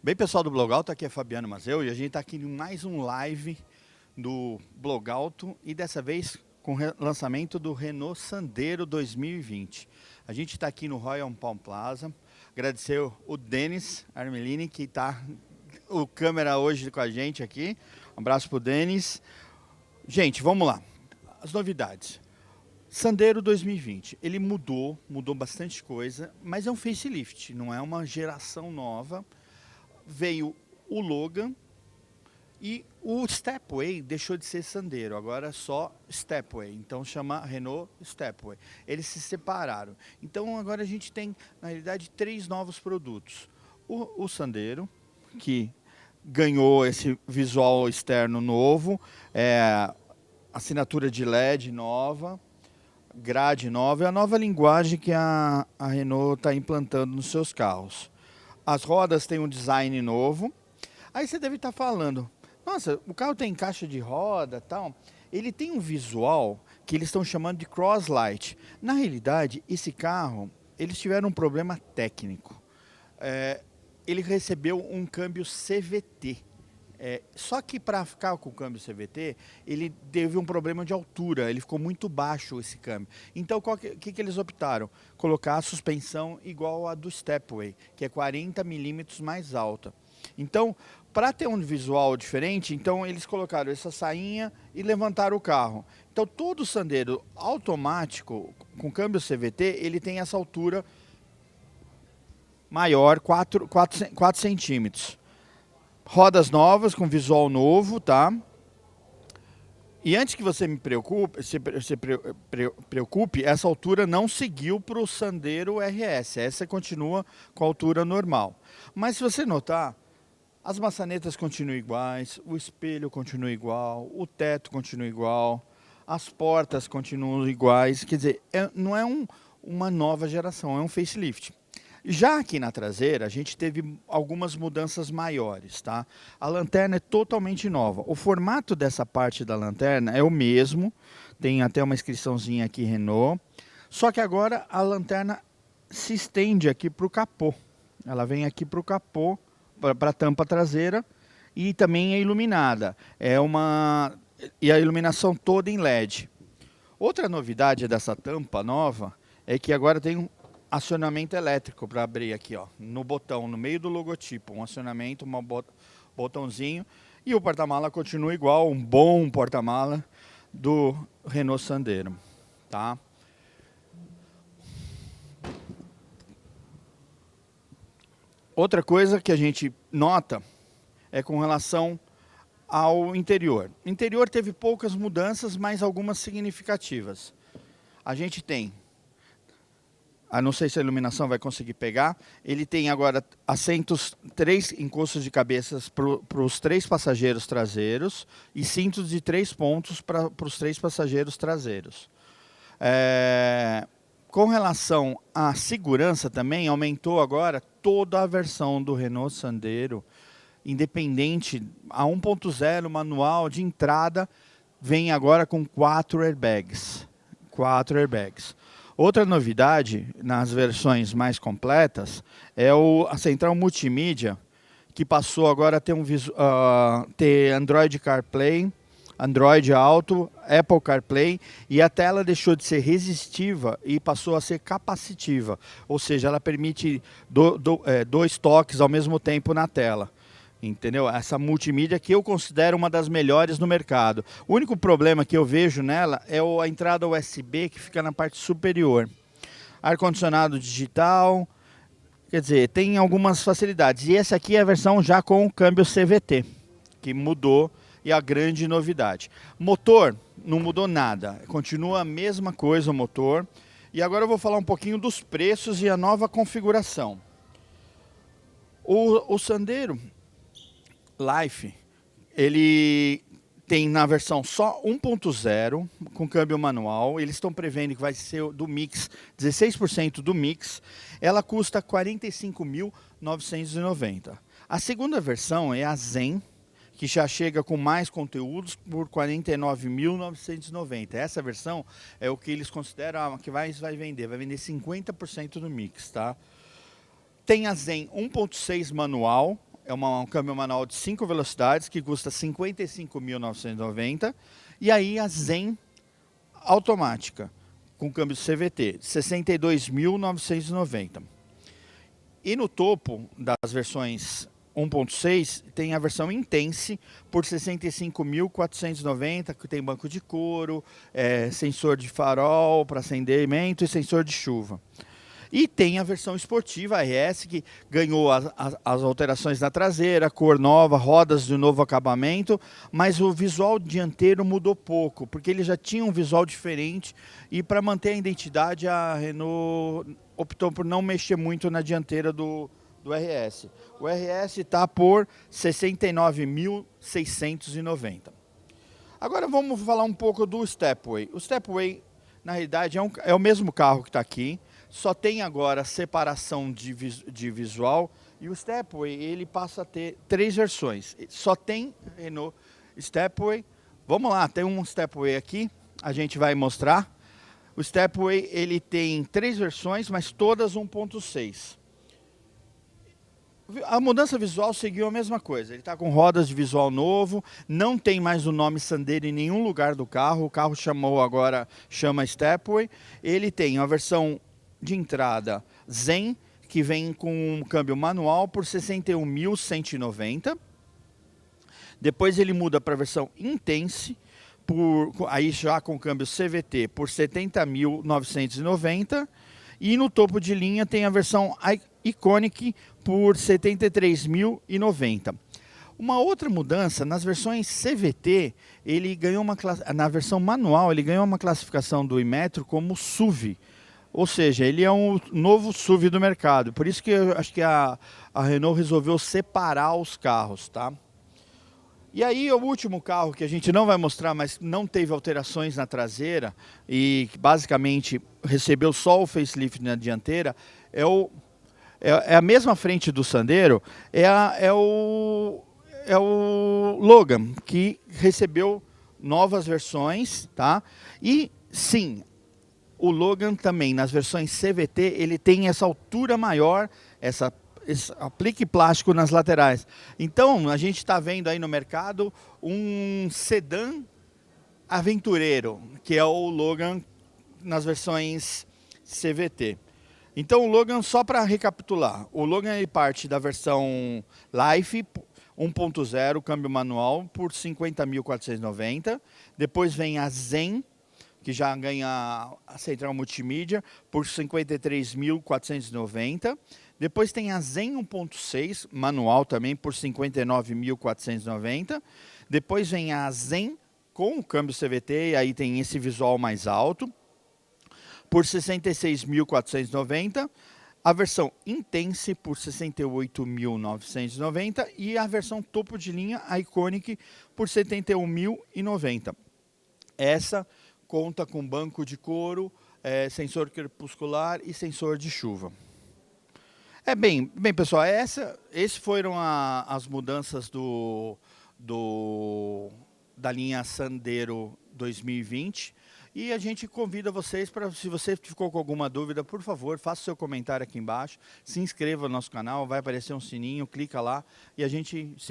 Bem, pessoal do Blogalto, aqui é Fabiano Mazeu e a gente está aqui em mais um live do Blogalto e dessa vez com o lançamento do Renault Sandero 2020. A gente está aqui no Royal Palm Plaza. Agradecer o Denis Armelini, que está o câmera hoje com a gente aqui. Um abraço para o Denis. Gente, vamos lá. As novidades. Sandero 2020, ele mudou bastante coisa, mas é um facelift, não é uma geração nova. Veio o Logan e o Stepway deixou de ser Sandero, agora é só Stepway, então chama Renault Stepway. Eles se separaram. Então agora a gente tem, na realidade, 3 novos produtos. O Sandero, que ganhou esse visual externo novo, assinatura de LED nova, grade nova, é a nova linguagem que a Renault está implantando nos seus carros. As rodas têm um design novo. Aí você deve estar falando, nossa, o carro tem caixa de roda e tal. Ele tem um visual que eles estão chamando de Crosslight. Na realidade, esse carro, eles tiveram um problema técnico. Ele recebeu um câmbio CVT. Só que para ficar com o câmbio CVT, ele teve um problema de altura, ele ficou muito baixo esse câmbio. Então, o que eles optaram? Colocar a suspensão igual a do Stepway, que é 40 milímetros mais alta. Então, para ter um visual diferente, então eles colocaram essa sainha e levantaram o carro. Então, todo Sandero automático, com câmbio CVT, ele tem essa altura maior, 4 centímetros. Rodas novas, com visual novo, tá? E antes que você preocupe, essa altura não seguiu para o Sandero RS. Essa continua com a altura normal. Mas se você notar, as maçanetas continuam iguais, o espelho continua igual, o teto continua igual, as portas continuam iguais. Quer dizer, não é uma nova geração, é um facelift. Já aqui na traseira, a gente teve algumas mudanças maiores, tá? A lanterna é totalmente nova. O formato dessa parte da lanterna é o mesmo, tem até uma inscriçãozinha aqui Renault. Só que agora a lanterna se estende aqui para o capô. Ela vem aqui para o capô, para a tampa traseira, e também é iluminada. E a iluminação toda em LED. Outra novidade dessa tampa nova é que agora tem um acionamento elétrico para abrir aqui, ó, no botão, no meio do logotipo, um acionamento, botãozinho, e o porta-mala continua igual, um bom porta-mala do Renault Sandero, tá? Outra coisa que a gente nota é com relação ao interior. O interior teve poucas mudanças, mas algumas significativas. A gente tem, não sei se a iluminação vai conseguir pegar, ele tem agora assentos, 3 encostos de cabeças para os 3 passageiros traseiros e cintos de 3 pontos para os 3 passageiros traseiros. Com relação à segurança também, aumentou agora toda a versão do Renault Sandero, independente, a 1.0 manual de entrada, vem agora com 4 airbags. 4 airbags. Outra novidade, nas versões mais completas, é a central multimídia, que passou agora a ter, ter Android CarPlay, Android Auto, Apple CarPlay, e a tela deixou de ser resistiva e passou a ser capacitiva, ou seja, ela permite 2 toques ao mesmo tempo na tela. Entendeu? Essa multimídia que eu considero uma das melhores no mercado. O único problema que eu vejo nela é a entrada USB que fica na parte superior. Ar-condicionado digital, quer dizer, tem algumas facilidades. E essa aqui é a versão já com o câmbio CVT, que mudou e a grande novidade. Motor, não mudou nada, continua a mesma coisa o motor. E agora eu vou falar um pouquinho dos preços e a nova configuração. O Sandero Life, ele tem na versão só 1.0, com câmbio manual. Eles estão prevendo que vai ser do mix, 16% do mix. Ela custa R$ 45.990. A segunda versão é a Zen, que já chega com mais conteúdos por R$ 49.990. Essa versão é o que eles consideram que vai vender 50% do mix, tá? Tem a Zen 1.6 manual. é um câmbio manual de 5 velocidades que custa R$ 55.990. E aí a Zen automática, com câmbio CVT, R$ 62.990. E no topo das versões 1.6 tem a versão Intense por R$ 65.490, que tem banco de couro, sensor de farol para acendimento e sensor de chuva. E tem a versão esportiva, a RS, que ganhou as alterações na traseira, cor nova, rodas de novo acabamento, mas o visual dianteiro mudou pouco, porque ele já tinha um visual diferente e para manter a identidade a Renault optou por não mexer muito na dianteira do RS. O RS está por R$ 69.690. Agora vamos falar um pouco do Stepway. O Stepway, na realidade, é o mesmo carro que está aqui, só tem agora separação de visual, e o Stepway ele passa a ter 3 versões. Só tem Renault Stepway. Vamos lá, tem um Stepway aqui, a gente vai mostrar. O Stepway ele tem 3 versões, mas todas 1.6. A mudança visual seguiu a mesma coisa, ele está com rodas de visual novo, não tem mais o nome Sandero em nenhum lugar do carro, o carro chama Stepway. Ele tem a versão de entrada Zen, que vem com um câmbio manual por R$ 61.190. Depois ele muda para a versão Intense, aí já com câmbio CVT por R$ 70.990. E no topo de linha tem a versão Iconic por R$ 73.090. Uma outra mudança, nas versões CVT, ele ganhou na versão manual, ele ganhou uma classificação do Inmetro como SUV. Ou seja, ele é um novo SUV do mercado. Por isso que eu acho que a Renault resolveu separar os carros, tá? E aí o último carro que a gente não vai mostrar, mas não teve alterações na traseira e que basicamente recebeu só o facelift na dianteira, é a mesma frente do Sandero, é o Logan, que recebeu novas versões, tá? E sim, o Logan também, nas versões CVT, ele tem essa altura maior, esse aplique plástico nas laterais. Então, a gente está vendo aí no mercado um sedã aventureiro, que é o Logan nas versões CVT. Então, o Logan, só para recapitular, o Logan ele parte da versão Life 1.0, câmbio manual, por R$ 50.490. Depois vem a Zen, que já ganha a central multimídia por R$ 53.490. Depois tem a Zen 1.6, manual também, por R$ 59.490. Depois vem a Zen com o câmbio CVT, e aí tem esse visual mais alto, por R$ 66.490. A versão Intense por R$ 68.990 e a versão topo de linha, a Iconic, por R$ 71.090. Essa conta com banco de couro, sensor crepuscular e sensor de chuva. Bem, pessoal, esses foram as mudanças da linha Sandero 2020. E a gente convida vocês para, se você ficou com alguma dúvida, por favor, faça seu comentário aqui embaixo, se inscreva no nosso canal, vai aparecer um sininho, clica lá e a gente